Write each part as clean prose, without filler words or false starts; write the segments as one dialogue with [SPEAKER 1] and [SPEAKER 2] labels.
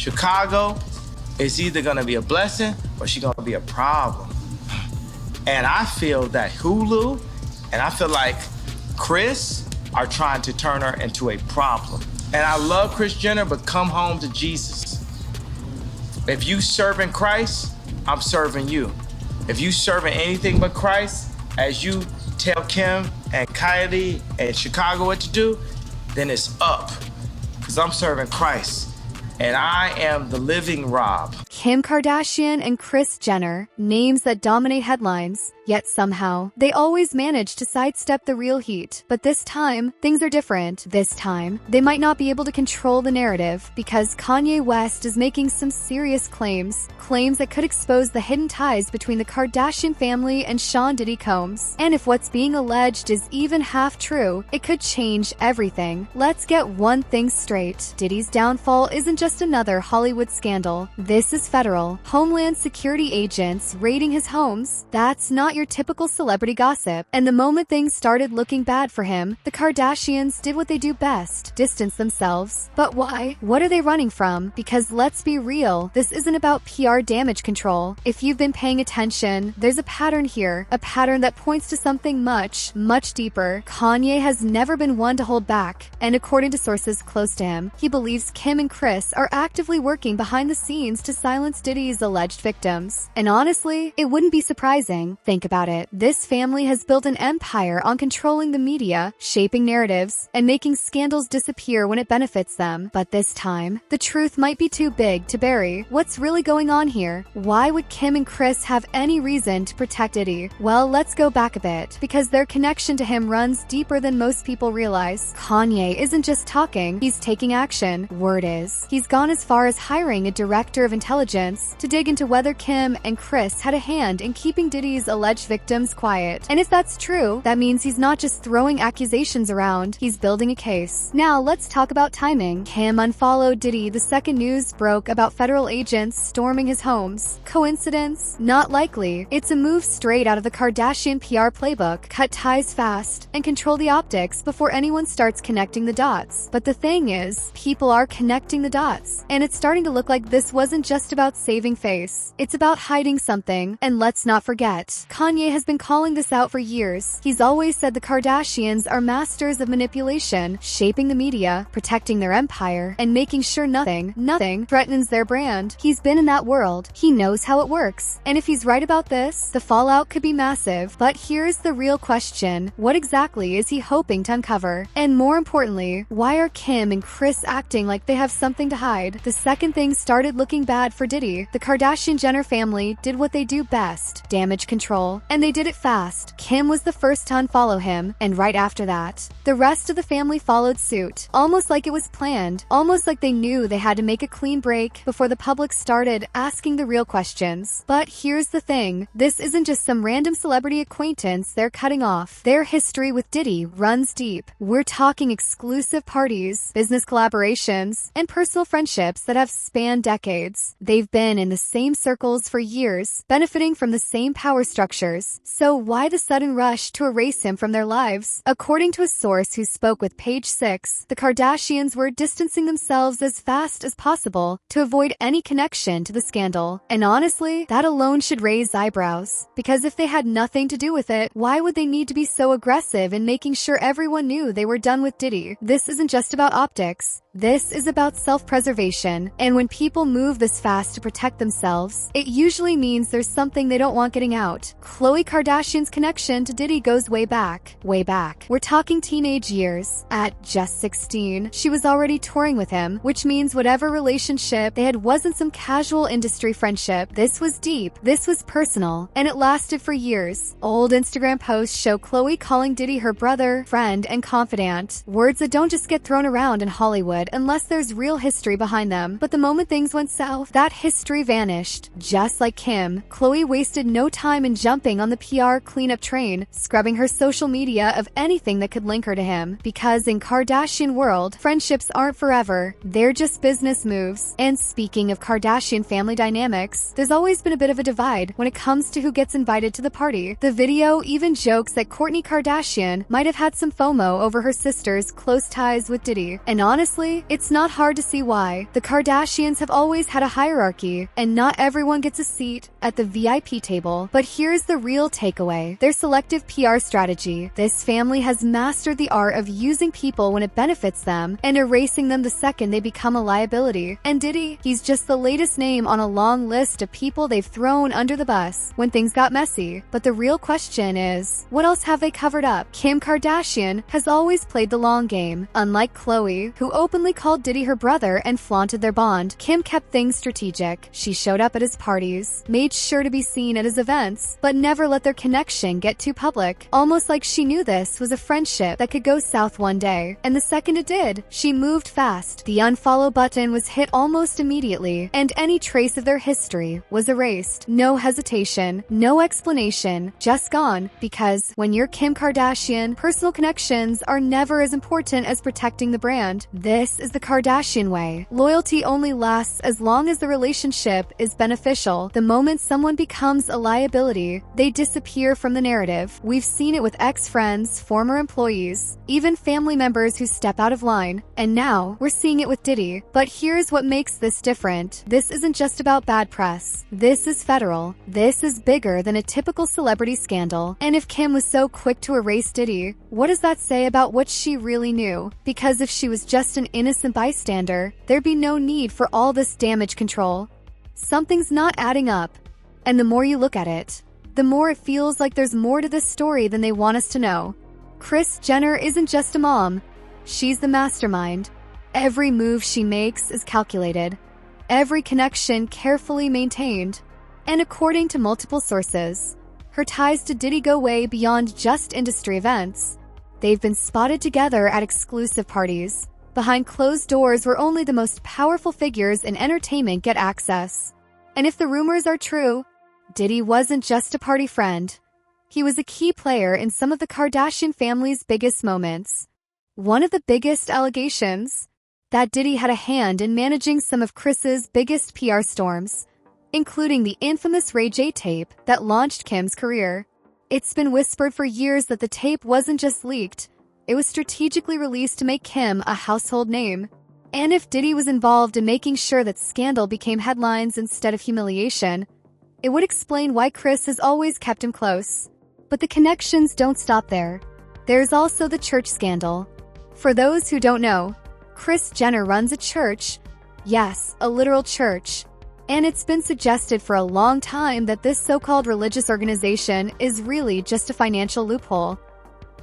[SPEAKER 1] Chicago is either gonna be a blessing or she's gonna be a problem. And I feel that Hulu and I feel like Kris are trying to turn her into a problem. And I love Kris Jenner, but come home to Jesus. If you serving Christ, I'm serving you. If you serving anything but Christ, as you tell Kim and Kylie and Chicago what to do, then it's up. Because I'm serving Christ. And I am the living Rob.
[SPEAKER 2] Kim Kardashian and Kris Jenner, names that dominate headlines, yet somehow, they always manage to sidestep the real heat. But this time, things are different. This time, they might not be able to control the narrative because Kanye West is making some serious claims that could expose the hidden ties between the Kardashian family and Sean Diddy Combs. And if what's being alleged is even half true, it could change everything. Let's get one thing straight. Diddy's downfall isn't just another Hollywood scandal. This is federal. Homeland Security agents raiding his homes. That's not your typical celebrity gossip. And the moment things started looking bad for him, the Kardashians did what they do best, distance themselves. But why? What are they running from? Because let's be real, this isn't about PR damage control. If you've been paying attention, there's a pattern here, a pattern that points to something much, much deeper. Kanye has never been one to hold back, and according to sources close to him, he believes Kim and Kris are actively working behind the scenes to silence Diddy's alleged victims. And honestly, it wouldn't be surprising. Think about it. This family has built an empire on controlling the media, shaping narratives, and making scandals disappear when it benefits them. But this time, the truth might be too big to bury. What's really going on here? Why would Kim and Kris have any reason to protect Diddy? Well, let's go back a bit, because their connection to him runs deeper than most people realize. Kanye isn't just talking, he's taking action. Word is, he's gone as far as hiring a director of intelligence to dig into whether Kim and Kris had a hand in keeping Diddy's alleged victims quiet. And if that's true, that means he's not just throwing accusations around, he's building a case. Now, let's talk about timing. Kim unfollowed Diddy the second news broke about federal agents storming his homes. Coincidence? Not likely. It's a move straight out of the Kardashian PR playbook. Cut ties fast and control the optics before anyone starts connecting the dots. But the thing is, people are connecting the dots. And it's starting to look like this wasn't just about saving face. It's about hiding something. And let's not forget, Kanye has been calling this out for years. He's always said the Kardashians are masters of manipulation, shaping the media, protecting their empire, and making sure nothing threatens their brand. He's been in that world. He knows how it works. And if he's right about this, the fallout could be massive. But here's the real question. What exactly is he hoping to uncover? And more importantly, why are Kim and Kris acting like they have something to hide? The second things started looking bad for Diddy, the Kardashian Jenner family did what they do best, damage control. And they did it fast. Kim was the first to unfollow him, and right after that, the rest of the family followed suit. Almost like it was planned. Almost like they knew they had to make a clean break before the public started asking the real questions. But here's the thing. This isn't just some random celebrity acquaintance they're cutting off. Their history with Diddy runs deep. We're talking exclusive parties, business collaborations, and personal friendships that have spanned decades. They've been in the same circles for years, benefiting from the same power structures. So why the sudden rush to erase him from their lives? According to a source who spoke with Page 6, the Kardashians were distancing themselves as fast as possible to avoid any connection to the scandal. And honestly, that alone should raise eyebrows. Because if they had nothing to do with it, why would they need to be so aggressive in making sure everyone knew they were done with Diddy? This isn't just about optics. This is about self-preservation, and when people move this fast to protect themselves, it usually means there's something they don't want getting out. Khloe Kardashian's connection to Diddy goes way back. Way back. We're talking teenage years. At just 16, she was already touring with him, which means whatever relationship they had wasn't some casual industry friendship. This was deep, this was personal, and it lasted for years. Old Instagram posts show Khloe calling Diddy her brother, friend, and confidant. Words that don't just get thrown around in Hollywood unless there's real history behind them. But the moment things went south, that history vanished. Just like Kim, Khloe wasted no time in jumping on the PR cleanup train, scrubbing her social media of anything that could link her to him. Because in Kardashian world, friendships aren't forever. They're just business moves. And speaking of Kardashian family dynamics, there's always been a bit of a divide when it comes to who gets invited to the party. The video even jokes that Kourtney Kardashian might have had some FOMO over her sister's close ties with Diddy. And honestly, Honestly, it's not hard to see why. The Kardashians have always had a hierarchy, and not everyone gets a seat at the VIP table. But here's the real takeaway: their selective PR strategy. This family has mastered the art of using people when it benefits them and erasing them the second they become a liability. And Diddy, he's just the latest name on a long list of people they've thrown under the bus when things got messy. But the real question is, what else have they covered up? Kim Kardashian has always played the long game. Unlike Khloe, who openly called Diddy her brother and flaunted their bond, Kim kept things strategic. She showed up at his parties, made sure to be seen at his events, but never let their connection get too public. Almost like she knew this was a friendship that could go south one day. And the second it did, she moved fast. The unfollow button was hit almost immediately, and any trace of their history was erased. No hesitation, no explanation, just gone. Because when you're Kim Kardashian, personal connections are never as important as protecting the brand. This is the Kardashian way. Loyalty only lasts as long as the relationship is beneficial. The moment someone becomes a liability, they disappear from the narrative. We've seen it with ex-friends, former employees, even family members who step out of line. And now, we're seeing it with Diddy. But here's what makes this different. This isn't just about bad press. This is federal. This is bigger than a typical celebrity scandal. And if Kim was so quick to erase Diddy, what does that say about what she really knew? Because if she was just an innocent bystander, there'd be no need for all this damage control. Something's not adding up. And the more you look at it, the more it feels like there's more to this story than they want us to know. Kris Jenner isn't just a mom. She's the mastermind. Every move she makes is calculated. Every connection carefully maintained. And according to multiple sources, her ties to Diddy go way beyond just industry events. They've been spotted together at exclusive parties, behind closed doors where only the most powerful figures in entertainment get access. And if the rumors are true, Diddy wasn't just a party friend. He was a key player in some of the Kardashian family's biggest moments. One of the biggest allegations, that Diddy had a hand in managing some of Kris's biggest PR storms, including the infamous Ray J tape that launched Kim's career. It's been whispered for years that the tape wasn't just leaked, it was strategically released to make Kim a household name. And if Diddy was involved in making sure that scandal became headlines instead of humiliation, it would explain why Kris has always kept him close. But the connections don't stop there. There's also the church scandal. For those who don't know, Kris Jenner runs a church. Yes, a literal church. And it's been suggested for a long time that this so-called religious organization is really just a financial loophole.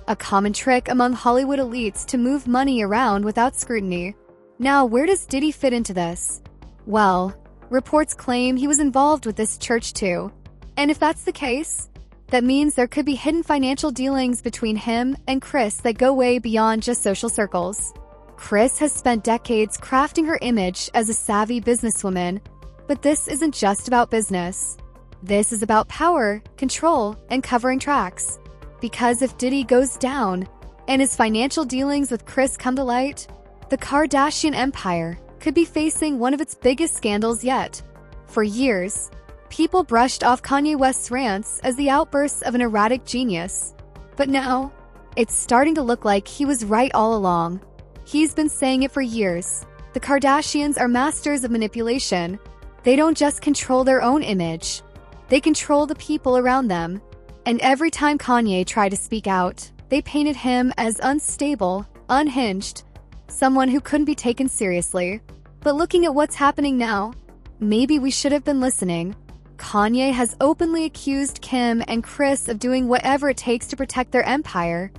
[SPEAKER 2] A common trick among Hollywood elites to move money around without scrutiny. Now, where does Diddy fit into this? Well, reports claim he was involved with this church too. And if that's the case, that means there could be hidden financial dealings between him and Kris that go way beyond just social circles. Kris has spent decades crafting her image as a savvy businesswoman. But this isn't just about business. This is about power, control, and covering tracks. Because if Diddy goes down, and his financial dealings with Kris come to light, the Kardashian empire could be facing one of its biggest scandals yet. For years, people brushed off Kanye West's rants as the outbursts of an erratic genius. But now, it's starting to look like he was right all along. He's been saying it for years. The Kardashians are masters of manipulation. They don't just control their own image, they control the people around them. And every time Kanye tried to speak out, they painted him as unstable, unhinged, someone who couldn't be taken seriously. But looking at what's happening now, maybe we should have been listening. Kanye has openly accused Kim and Kris of doing whatever it takes to protect their empire,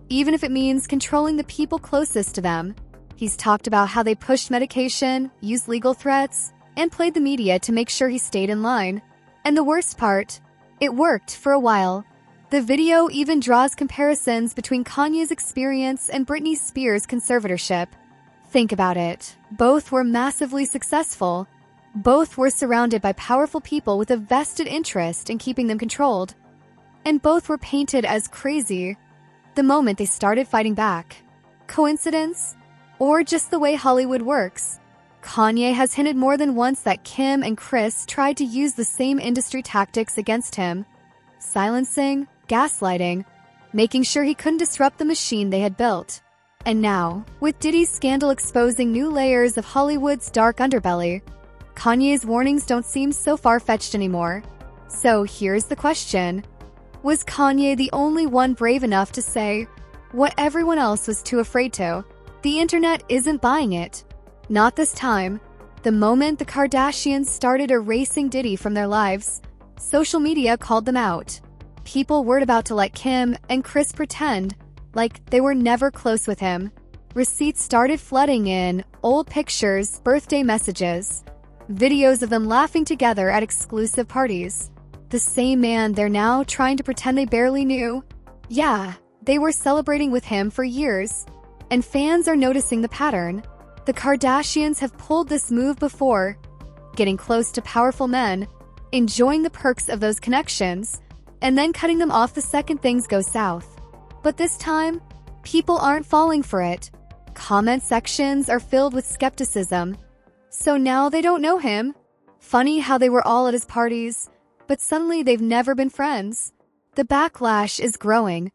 [SPEAKER 2] even if it means controlling the people closest to them. He's talked about how they pushed medication, used legal threats, and played the media to make sure he stayed in line. And the worst part, it worked for a while. The video even draws comparisons between Kanye's experience and Britney Spears' conservatorship. Think about it. Both were massively successful. Both were surrounded by powerful people with a vested interest in keeping them controlled. And both were painted as crazy the moment they started fighting back. Coincidence? Or just the way Hollywood works? Kanye has hinted more than once that Kim and Kris tried to use the same industry tactics against him. Silencing, gaslighting, making sure he couldn't disrupt the machine they had built. And now, with Diddy's scandal exposing new layers of Hollywood's dark underbelly, Kanye's warnings don't seem so far-fetched anymore. So here's the question. Was Kanye the only one brave enough to say what everyone else was too afraid to? The internet isn't buying it. Not this time. The moment the Kardashians started erasing Diddy from their lives, social media called them out. People weren't about to let Kim and Kris pretend like they were never close with him. Receipts started flooding in, old pictures, birthday messages, videos of them laughing together at exclusive parties. The same man they're now trying to pretend they barely knew. Yeah, they were celebrating with him for years. And fans are noticing the pattern. The Kardashians have pulled this move before, getting close to powerful men, enjoying the perks of those connections, and then cutting them off the second things go south. But this time, people aren't falling for it. Comment sections are filled with skepticism. So now they don't know him. Funny how they were all at his parties, but suddenly they've never been friends. The backlash is growing,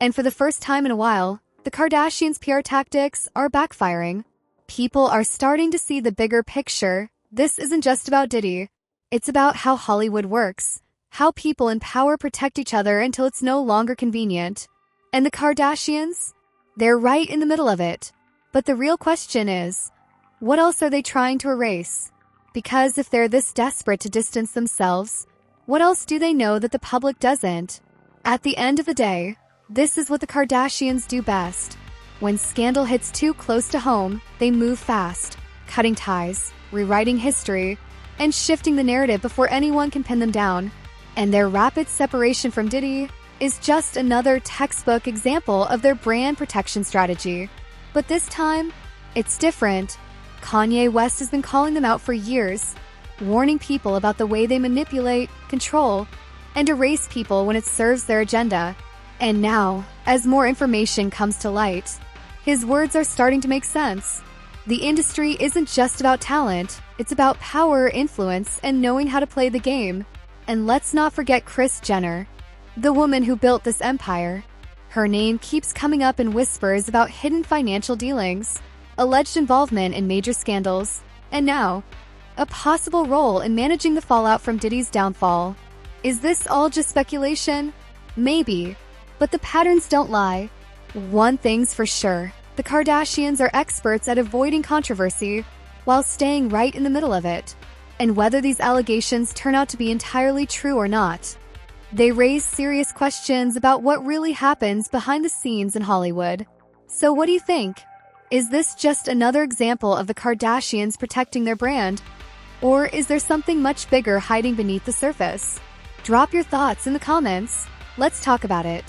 [SPEAKER 2] and for the first time in a while, the Kardashians' PR tactics are backfiring. People are starting to see the bigger picture. This isn't just about Diddy. It's about how Hollywood works, how people in power protect each other until it's no longer convenient. And the Kardashians? They're right in the middle of it. But the real question is, what else are they trying to erase? Because if they're this desperate to distance themselves, what else do they know that the public doesn't? At the end of the day, this is what the Kardashians do best. When scandal hits too close to home, they move fast, cutting ties, rewriting history, and shifting the narrative before anyone can pin them down. And their rapid separation from Diddy is just another textbook example of their brand protection strategy. But this time, it's different. Kanye West has been calling them out for years, warning people about the way they manipulate, control, and erase people when it serves their agenda. And now, as more information comes to light, his words are starting to make sense. The industry isn't just about talent, it's about power, influence, and knowing how to play the game. And let's not forget Kris Jenner, the woman who built this empire. Her name keeps coming up in whispers about hidden financial dealings, alleged involvement in major scandals, and now, a possible role in managing the fallout from Diddy's downfall. Is this all just speculation? Maybe, but the patterns don't lie. One thing's for sure, the Kardashians are experts at avoiding controversy while staying right in the middle of it. And whether these allegations turn out to be entirely true or not, they raise serious questions about what really happens behind the scenes in Hollywood. So what do you think? Is this just another example of the Kardashians protecting their brand? Or is there something much bigger hiding beneath the surface? Drop your thoughts in the comments. Let's talk about it.